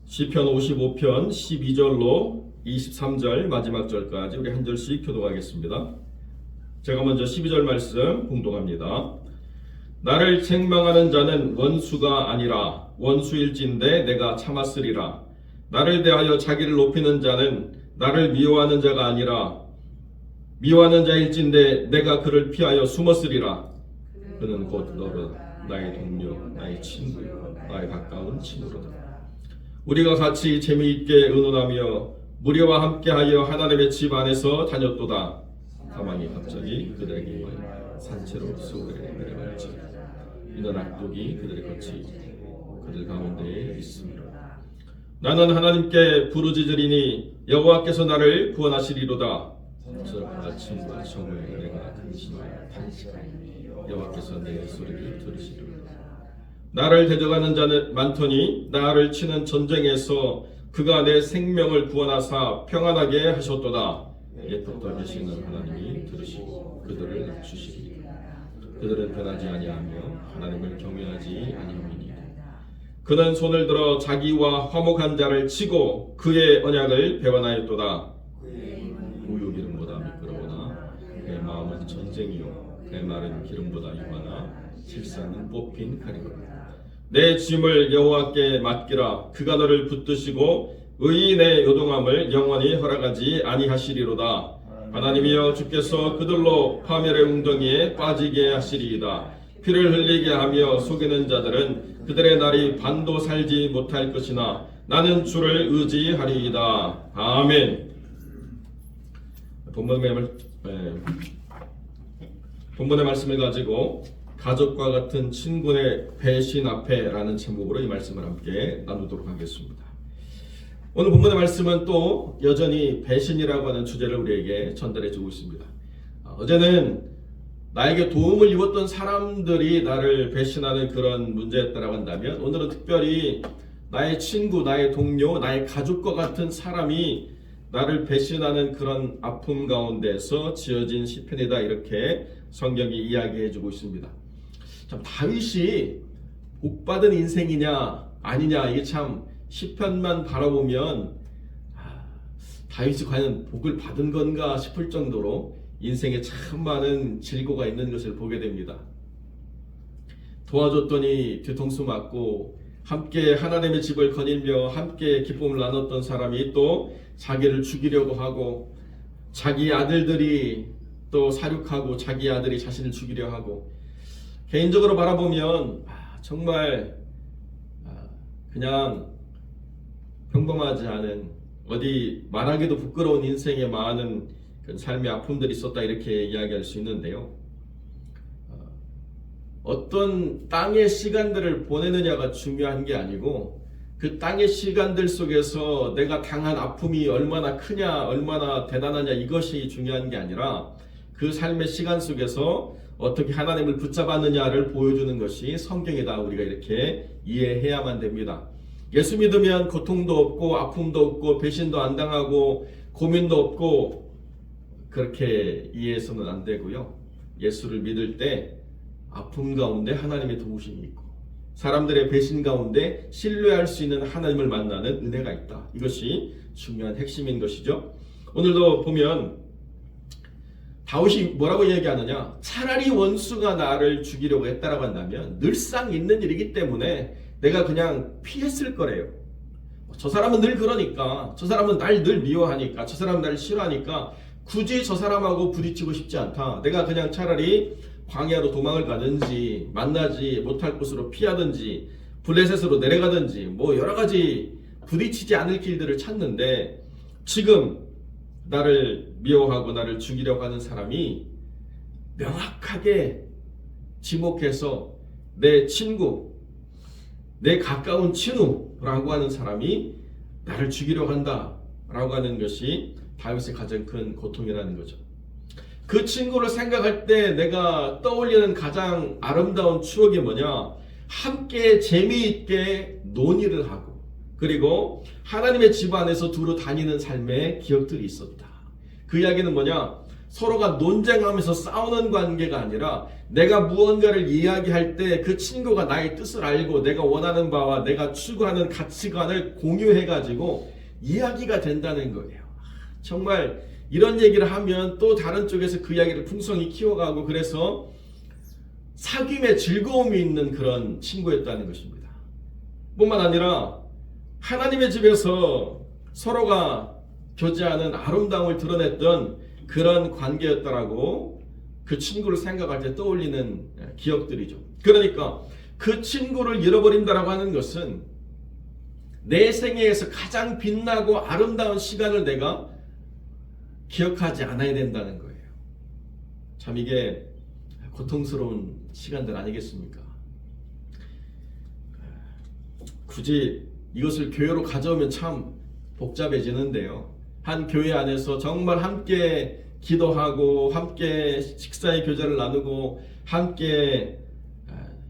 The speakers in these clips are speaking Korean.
시편 55편 12절로 23절 마지막 절까지 우리 한 절씩 교독하겠습니다. 제가 먼저 12절 말씀 봉독합니다. 나를 책망하는 자는 원수가 아니라 원수일진데 내가 참았으리라. 나를 대하여 자기를 높이는 자는 나를 미워하는 자가 아니라 미워하는 자일진데 내가 그를 피하여 숨었으리라. 그는 곧 너로 나의 동료, 나의 친구요, 나의 가까운 친구로다. 우리가 같이 재미있게 의논하며 무리와 함께하여 하나님의 집 안에서 다녔도다. 가만히 갑자기 그들에게 산채로 스오르에 내려갈지 이는 악독이 그들의 겉이 그들 가운데에 있으므로 나는 하나님께 부르짖으리니 여호와께서 나를 구원하시리로다. 저 아침과 정오에 내가 근심하여 탄식하니 여호와께서 내 소리를 들으시리로다. 나를 대적하는 자는 많더니 나를 치는 전쟁에서 그가 내 생명을 구원하사 평안하게 하셨도다. 옛부터 계시는 하나님이 들으시고 그들을 낮추시리니 그들은 변하지 아니하며 하나님을 경외하지 아니함이니 그는 손을 들어 자기와 화목한 자를 치고 그의 언약을 배반하였도다. 우유 기름보다 미끄러우나 그의 마음은 전쟁이요 그의 말은 기름보다 유하나 실상은 뽑힌 칼이로다. 내 짐을 여호와께 맡기라. 그가 너를 붙드시고 의인의 요동함을 영원히 허락하지 아니하시리로다. 하나님이여 주께서 그들로 파멸의 웅덩이에 빠지게 하시리이다. 피를 흘리게 하며 속이는 자들은 그들의 날이 반도 살지 못할 것이나 나는 주를 의지하리이다. 아멘. 본문의 말씀을 가지고 가족과 같은 친구의 배신 앞에라는 제목으로 이 말씀을 함께 나누도록 하겠습니다. 오늘 본문의 말씀은 또 여전히 배신이라고 하는 주제를 우리에게 전달해 주고 있습니다. 어제는 나에게 도움을 입었던 사람들이 나를 배신하는 그런 문제였다고 한다면 오늘은 특별히 나의 친구, 나의 동료, 나의 가족과 같은 사람이 나를 배신하는 그런 아픔 가운데서 지어진 시편이다, 이렇게 성경이 이야기해 주고 있습니다. 참, 다윗이 복받은 인생이냐 아니냐, 이게 참 시편만 바라보면 다윗이 과연 복을 받은 건가 싶을 정도로 인생에 참 많은 질고가 있는 것을 보게 됩니다. 도와줬더니 뒤통수 맞고 함께 하나님의 집을 거닐며 함께 기쁨을 나눴던 사람이 또 자기를 죽이려고 하고, 자기 아들들이 또 사륙하고 자기 아들이 자신을 죽이려 하고, 개인적으로 바라보면 정말 그냥 평범하지 않은, 어디 말하기도 부끄러운 인생에 많은 그 삶의 아픔들이 있었다, 이렇게 이야기할 수 있는데요. 어떤 땅의 시간들을 보내느냐가 중요한 게 아니고 그 땅의 시간들 속에서 내가 당한 아픔이 얼마나 크냐, 얼마나 대단하냐, 이것이 중요한 게 아니라 그 삶의 시간 속에서 어떻게 하나님을 붙잡았느냐를 보여주는 것이 성경이다, 우리가 이렇게 이해해야만 됩니다. 예수 믿으면 고통도 없고 아픔도 없고 배신도 안 당하고 고민도 없고, 그렇게 이해해서는 안 되고요. 예수를 믿을 때 아픔 가운데 하나님의 도우심이 있고 사람들의 배신 가운데 신뢰할 수 있는 하나님을 만나는 은혜가 있다. 이것이 중요한 핵심인 것이죠. 오늘도 보면 다윗이 뭐라고 얘기하느냐, 차라리 원수가 나를 죽이려고 했다라고 한다면 늘상 있는 일이기 때문에 내가 그냥 피했을 거래요. 저 사람은 늘 그러니까, 저 사람은 날 늘 미워하니까, 저 사람은 나를 싫어하니까 굳이 저 사람하고 부딪히고 싶지 않다. 내가 그냥 차라리 광야로 도망을 가든지 만나지 못할 곳으로 피하든지 블레셋으로 내려가든지 뭐 여러 가지 부딪히지 않을 길들을 찾는데, 지금 나를 미워하고 나를 죽이려고 하는 사람이 명확하게 지목해서 내 친구, 내 가까운 친구라고 하는 사람이 나를 죽이려고 한다라고 하는 것이 다윗의 가장 큰 고통이라는 거죠. 그 친구를 생각할 때 내가 떠올리는 가장 아름다운 추억이 뭐냐, 함께 재미있게 논의를 하고 그리고 하나님의 집 안에서 두루 다니는 삶의 기억들이 있었다. 그 이야기는 뭐냐, 서로가 논쟁하면서 싸우는 관계가 아니라 내가 무언가를 이야기할 때 그 친구가 나의 뜻을 알고 내가 원하는 바와 내가 추구하는 가치관을 공유해가지고 이야기가 된다는 거예요. 정말 이런 얘기를 하면 또 다른 쪽에서 그 이야기를 풍성히 키워가고 그래서 사귐의 즐거움이 있는 그런 친구였다는 것입니다. 뿐만 아니라 하나님의 집에서 서로가 교제하는 아름다움을 드러냈던 그런 관계였다라고 그 친구를 생각할 때 떠올리는 기억들이죠. 그러니까 그 친구를 잃어버린다라고 하는 것은 내 생애에서 가장 빛나고 아름다운 시간을 내가 기억하지 않아야 된다는 거예요. 참 이게 고통스러운 시간들 아니겠습니까? 굳이 이것을 교회로 가져오면 참 복잡해지는데요. 한 교회 안에서 정말 함께 기도하고 함께 식사의 교제를 나누고 함께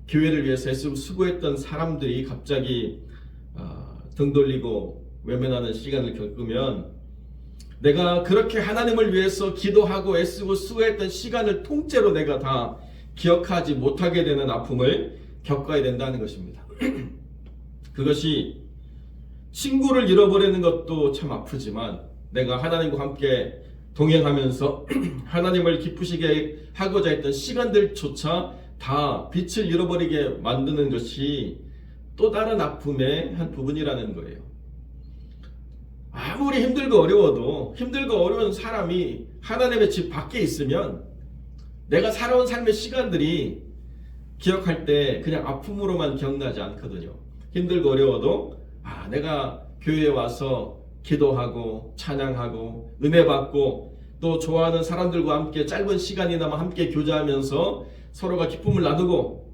교회를 위해서 애쓰고 수고했던 사람들이 갑자기 등 돌리고 외면하는 시간을 겪으면 내가 그렇게 하나님을 위해서 기도하고 애쓰고 수고했던 시간을 통째로 내가 다 기억하지 못하게 되는 아픔을 겪어야 된다는 것입니다. 그것이 친구를 잃어버리는 것도 참 아프지만 내가 하나님과 함께 동행하면서 하나님을 기쁘시게 하고자 했던 시간들조차 다 빛을 잃어버리게 만드는 것이 또 다른 아픔의 한 부분이라는 거예요. 아무리 힘들고 어려워도 힘들고 어려운 사람이 하나님의 집 밖에 있으면 내가 살아온 삶의 시간들이 기억할 때 그냥 아픔으로만 기억나지 않거든요. 힘들고 어려워도 내가 교회에 와서 기도하고 찬양하고 은혜 받고 또 좋아하는 사람들과 함께 짧은 시간이나마 함께 교제하면서 서로가 기쁨을 나누고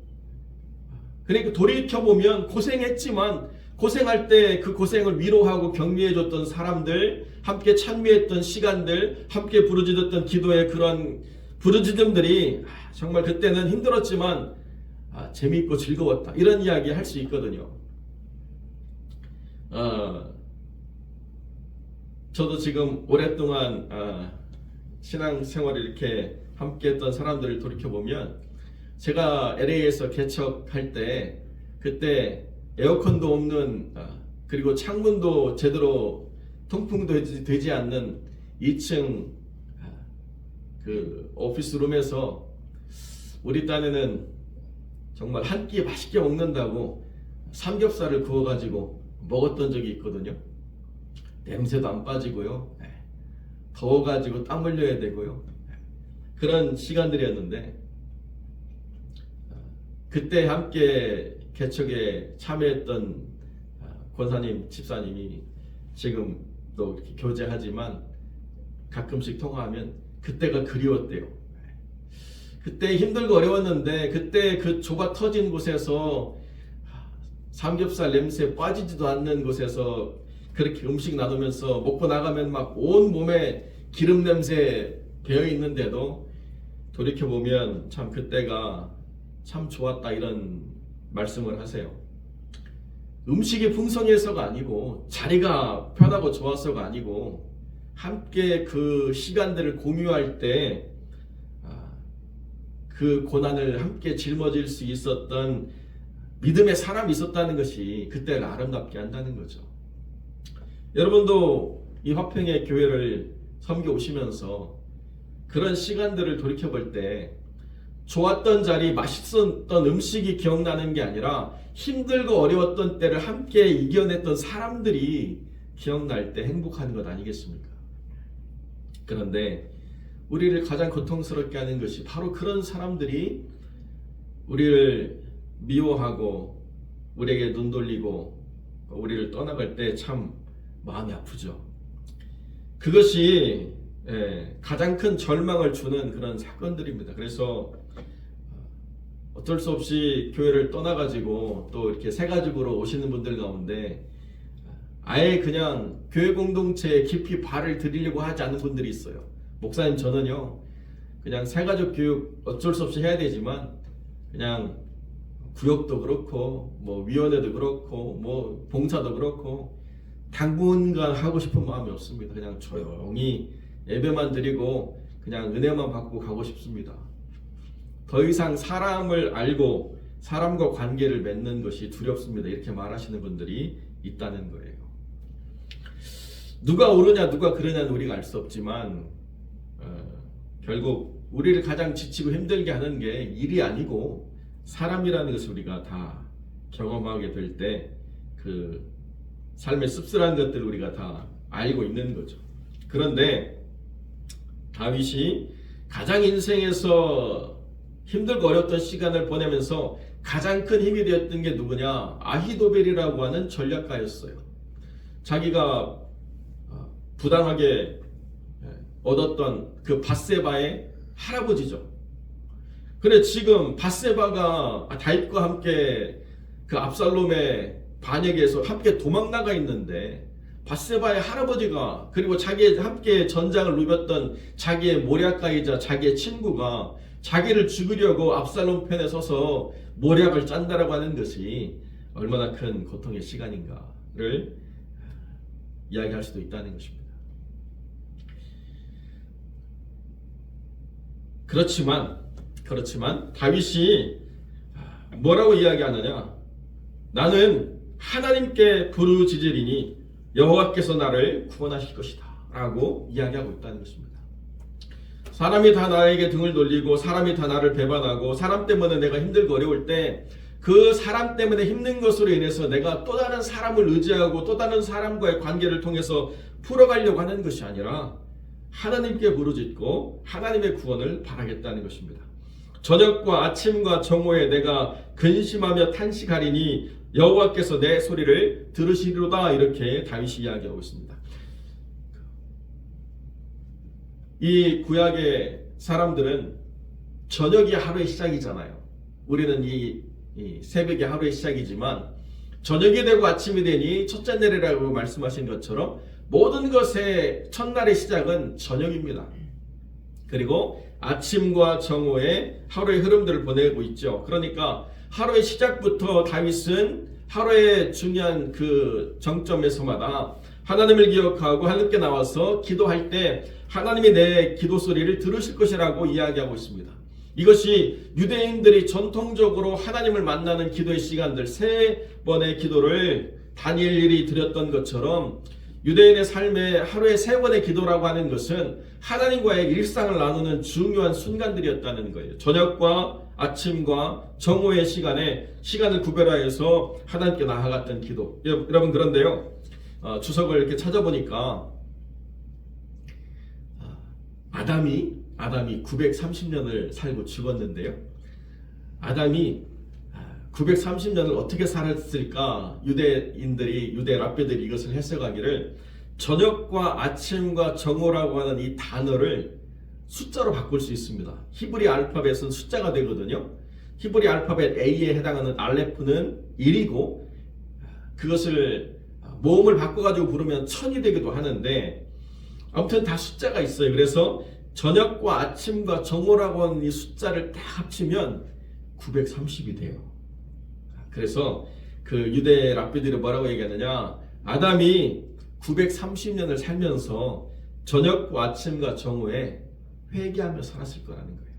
그러니까 돌이켜보면 고생했지만 고생할 때 그 고생을 위로하고 격려해줬던 사람들, 함께 찬미했던 시간들, 함께 부르짖었던 기도의 그런 부르짖음들이 정말 그때는 힘들었지만 재미있고 즐거웠다. 이런 이야기 할 수 있거든요. 저도 지금 오랫동안 신앙생활을 이렇게 함께 했던 사람들을 돌이켜보면 제가 LA에서 개척할 때 그때 에어컨도 없는 그리고 창문도 제대로 통풍도 되지 않는 2층 그 오피스룸에서 우리 딴에는 정말 한 끼 맛있게 먹는다고 삼겹살을 구워가지고 먹었던 적이 있거든요. 냄새도 안 빠지고요. 더워가지고 땀 흘려야 되고요. 그런 시간들이었는데 그때 함께 개척에 참여했던 권사님, 집사님이 지금도 교제하지만 가끔씩 통화하면 그때가 그리웠대요. 그때 힘들고 어려웠는데 그때 그 좁아 터진 곳에서 삼겹살 냄새 빠지지도 않는 곳에서 그렇게 음식 나누면서 먹고 나가면 막 온 몸에 기름 냄새 배어 있는데도 돌이켜보면 참 그때가 참 좋았다 이런 말씀을 하세요. 음식이 풍성해서가 아니고 자리가 편하고 좋아서가 아니고 함께 그 시간들을 공유할 때 그 고난을 함께 짊어질 수 있었던 믿음의 사람이 있었다는 것이 그때를 아름답게 한다는 거죠. 여러분도 이 화평의 교회를 섬겨 오시면서 그런 시간들을 돌이켜볼 때 좋았던 자리, 맛있었던 음식이 기억나는 게 아니라 힘들고 어려웠던 때를 함께 이겨냈던 사람들이 기억날 때 행복한 것 아니겠습니까? 그런데 우리를 가장 고통스럽게 하는 것이 바로 그런 사람들이 우리를 미워하고 우리에게 눈 돌리고 우리를 떠나갈 때 참 마음이 아프죠. 그것이 가장 큰 절망을 주는 그런 사건들입니다. 그래서 어쩔 수 없이 교회를 떠나가지고 또 이렇게 새가족으로 오시는 분들 가운데 아예 그냥 교회 공동체에 깊이 발을 들이려고 하지 않는 분들이 있어요. 목사님 저는요 그냥 새가족 교육 어쩔 수 없이 해야 되지만 그냥 구역도 그렇고 뭐 위원회도 그렇고 뭐 봉사도 그렇고 당분간 하고 싶은 마음이 없습니다. 그냥 조용히 예배만 드리고 그냥 은혜만 받고 가고 싶습니다. 더 이상 사람을 알고 사람과 관계를 맺는 것이 두렵습니다. 이렇게 말하시는 분들이 있다는 거예요. 누가 옳으냐 누가 그러냐는 우리가 알 수 없지만 결국 우리를 가장 지치고 힘들게 하는 게 일이 아니고 사람이라는 것을 우리가 다 경험하게 될 때 그 삶의 씁쓸한 것들을 우리가 다 알고 있는 거죠. 그런데 다윗이 가장 인생에서 힘들고 어려웠던 시간을 보내면서 가장 큰 힘이 되었던 게 누구냐? 아히도벨이라고 하는 전략가였어요. 자기가 부당하게 얻었던 그 밧세바의 할아버지죠. 그래 지금 밧세바가 다윗과 함께 그 압살롬의 반역에서 함께 도망나가 있는데 밧세바의 할아버지가 그리고 자기의 함께 전장을 누볐던 자기의 모략가이자 자기의 친구가 자기를 죽이려고 압살롬 편에 서서 모략을 짠다라고 하는 것이 얼마나 큰 고통의 시간인가를 이야기할 수도 있다는 것입니다. 그렇지만 다윗이 뭐라고 이야기하느냐? 나는 하나님께 부르짖으리니 여호와께서 나를 구원하실 것이다 라고 이야기하고 있다는 것입니다. 사람이 다 나에게 등을 돌리고 사람이 다 나를 배반하고 사람 때문에 내가 힘들고 어려울 때 그 사람 때문에 힘든 것으로 인해서 내가 또 다른 사람을 의지하고 또 다른 사람과의 관계를 통해서 풀어가려고 하는 것이 아니라 하나님께 부르짖고 하나님의 구원을 바라겠다는 것입니다. 저녁과 아침과 정오에 내가 근심하며 탄식하리니 여호와께서 내 소리를 들으시리로다 이렇게 다윗이 이야기하고 있습니다. 이 구약의 사람들은 저녁이 하루의 시작이잖아요. 우리는 이 새벽이 하루의 시작이지만 저녁이 되고 아침이 되니 첫째 내리라고 말씀하신 것처럼 모든 것의 첫날의 시작은 저녁입니다. 그리고 아침과 정오에 하루의 흐름들을 보내고 있죠. 그러니까 하루의 시작부터 다윗은 하루의 중요한 그 정점에서마다 하나님을 기억하고 하늘께 나와서 기도할 때 하나님이 내 기도 소리를 들으실 것이라고 이야기하고 있습니다. 이것이 유대인들이 전통적으로 하나님을 만나는 기도의 시간들 3번의 기도를 다니엘이 드렸던 것처럼 유대인의 삶에 하루에 3번의 기도라고 하는 것은 하나님과의 일상을 나누는 중요한 순간들이었다는 거예요. 저녁과 아침과 정오의 시간을 구별하여서 하나님께 나아갔던 기도. 여러분 그런데요. 주석을 이렇게 찾아보니까 아담이 930년을 살고 죽었는데요. 아담이 930년을 어떻게 살았을까? 유대 랍비들이 이것을 해석하기를 저녁과 아침과 정오라고 하는 이 단어를 숫자로 바꿀 수 있습니다. 히브리 알파벳은 숫자가 되거든요. 히브리 알파벳 A에 해당하는 알레프는 1이고 그것을 모음을 바꿔가지고 부르면 1000이 되기도 하는데 아무튼 다 숫자가 있어요. 그래서 저녁과 아침과 정오라고 하는 이 숫자를 딱 합치면 930이 돼요. 그래서 그 유대 랍비들이 뭐라고 얘기하느냐? 아담이 930년을 살면서 저녁과 아침과 정오에 회개하며 살았을 거라는 거예요.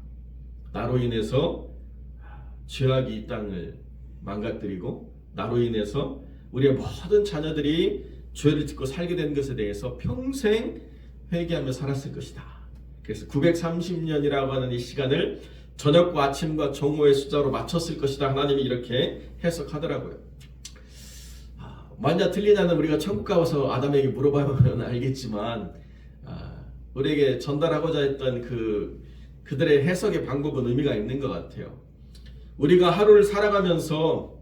나로 인해서 죄악이 이 땅을 망가뜨리고 나로 인해서 우리의 모든 자녀들이 죄를 짓고 살게 된 것에 대해서 평생 회개하며 살았을 것이다. 그래서 930년이라고 하는 이 시간을 저녁과 아침과 정오의 숫자로 맞췄을 것이다. 하나님이 이렇게 해석하더라고요. 만약 틀리냐는 우리가 천국 가서 아담에게 물어보면 알겠지만 우리에게 전달하고자 했던 그들의 해석의 방법은 의미가 있는 것 같아요. 우리가 하루를 살아가면서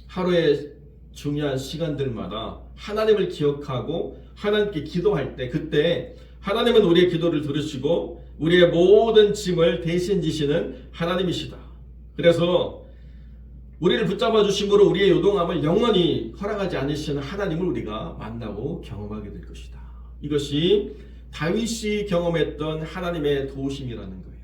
하루의 중요한 시간들마다 하나님을 기억하고 하나님께 기도할 때 그때 하나님은 우리의 기도를 들으시고 우리의 모든 짐을 대신 지시는 하나님이시다. 그래서 우리를 붙잡아 주심으로 우리의 요동함을 영원히 허락하지 않으시는 하나님을 우리가 만나고 경험하게 될 것이다. 이것이 다윗이 경험했던 하나님의 도우심이라는 거예요.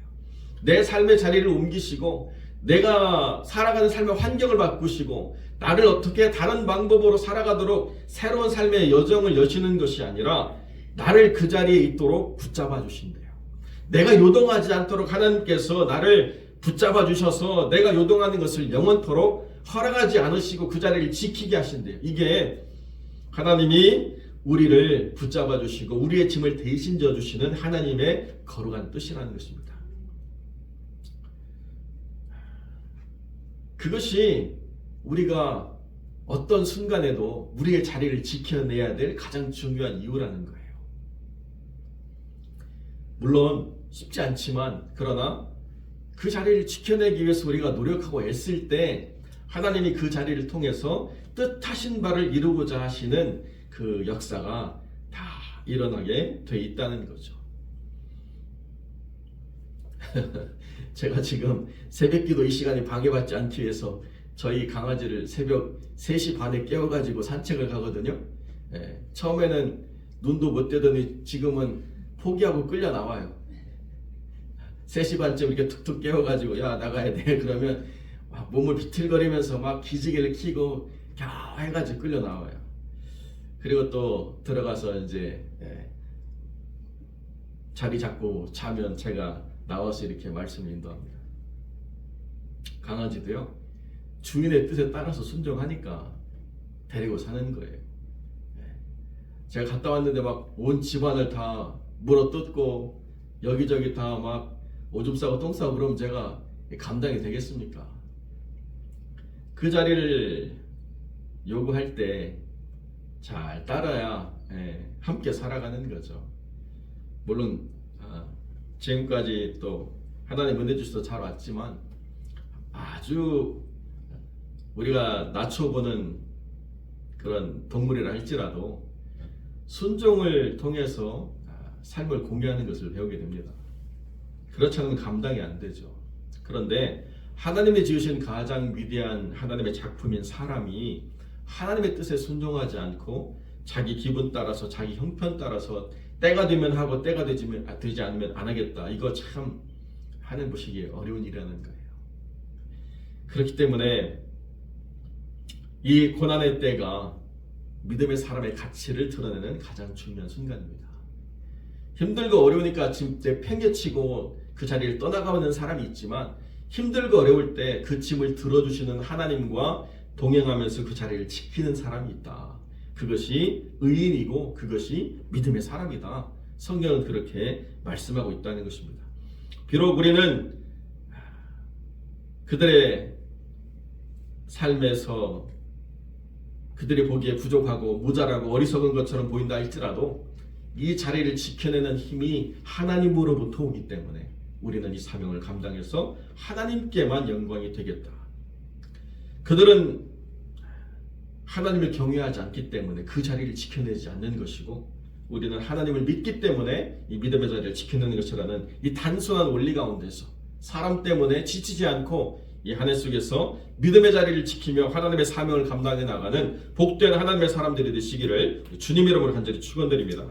내 삶의 자리를 옮기시고 내가 살아가는 삶의 환경을 바꾸시고 나를 어떻게 다른 방법으로 살아가도록 새로운 삶의 여정을 여시는 것이 아니라 나를 그 자리에 있도록 붙잡아 주신대요. 내가 요동하지 않도록 하나님께서 나를 붙잡아 주셔서 내가 요동하는 것을 영원토록 허락하지 않으시고 그 자리를 지키게 하신대요. 이게 하나님이 우리를 붙잡아 주시고 우리의 짐을 대신 져 주시는 하나님의 거룩한 뜻이라는 것입니다. 그것이 우리가 어떤 순간에도 우리의 자리를 지켜내야 될 가장 중요한 이유라는 거예요. 물론 쉽지 않지만 그러나 그 자리를 지켜내기 위해서 우리가 노력하고 애쓸 때 하나님이 그 자리를 통해서 뜻하신 바를 이루고자 하시는 그 역사가 다 일어나게 돼 있다는 거죠. 제가 지금 새벽기도 이 시간에 방해받지 않기 위해서 저희 강아지를 새벽 3시 반에 깨워가지고 산책을 가거든요. 처음에는 눈도 못 떼더니 지금은 포기하고 끌려 나와요. 3시 반쯤 이렇게 툭툭 깨워가지고 야 나가야 돼 그러면 막 몸을 비틀거리면서 막 기지개를 켜고 갸 해가지고 끌려 나와요. 그리고 또 들어가서 이제 자리 잡고 자면 제가 나와서 이렇게 말씀을 인도합니다. 강아지도요 주인의 뜻에 따라서 순종하니까 데리고 사는 거예요. 제가 갔다 왔는데 막 온 집안을 다 물어뜯고 여기저기 다 막 오줌 싸고 똥 싸고 그러면 제가 감당이 되겠습니까? 그 자리를 요구할 때 잘 따라야 함께 살아가는 거죠. 물론 지금까지 또 하나님 은혜 주셔서 잘 왔지만 아주 우리가 낮춰보는 그런 동물이라 할지라도 순종을 통해서 삶을 공유하는 것을 배우게 됩니다. 그렇지 않으면 감당이 안 되죠. 그런데 하나님이 지으신 가장 위대한 하나님의 작품인 사람이 하나님의 뜻에 순종하지 않고 자기 기분 따라서 자기 형편 따라서 때가 되면 하고 때가 되지 않으면 안 하겠다. 이거 참 하늘 보시기에 어려운 일이라는 거예요. 그렇기 때문에 이 고난의 때가 믿음의 사람의 가치를 드러내는 가장 중요한 순간입니다. 힘들고 어려우니까 지금 팽개치고 그 자리를 떠나가는 사람이 있지만 힘들고 어려울 때 그 짐을 들어주시는 하나님과 동행하면서 그 자리를 지키는 사람이 있다. 그것이 의인이고 그것이 믿음의 사람이다. 성경은 그렇게 말씀하고 있다는 것입니다. 비록 우리는 그들의 삶에서 그들이 보기에 부족하고 모자라고 어리석은 것처럼 보인다 할지라도 이 자리를 지켜내는 힘이 하나님으로부터 오기 때문에 우리는 이 사명을 감당해서 하나님께만 영광이 되겠다. 그들은 하나님을 경외하지 않기 때문에 그 자리를 지켜내지 않는 것이고 우리는 하나님을 믿기 때문에 이 믿음의 자리를 지켜내는 것이라는 이 단순한 원리 가운데서 사람 때문에 지치지 않고 이 한 해 속에서 믿음의 자리를 지키며 하나님의 사명을 감당해 나가는 복된 하나님의 사람들이 되시기를 주님 이름으로 간절히 축원드립니다.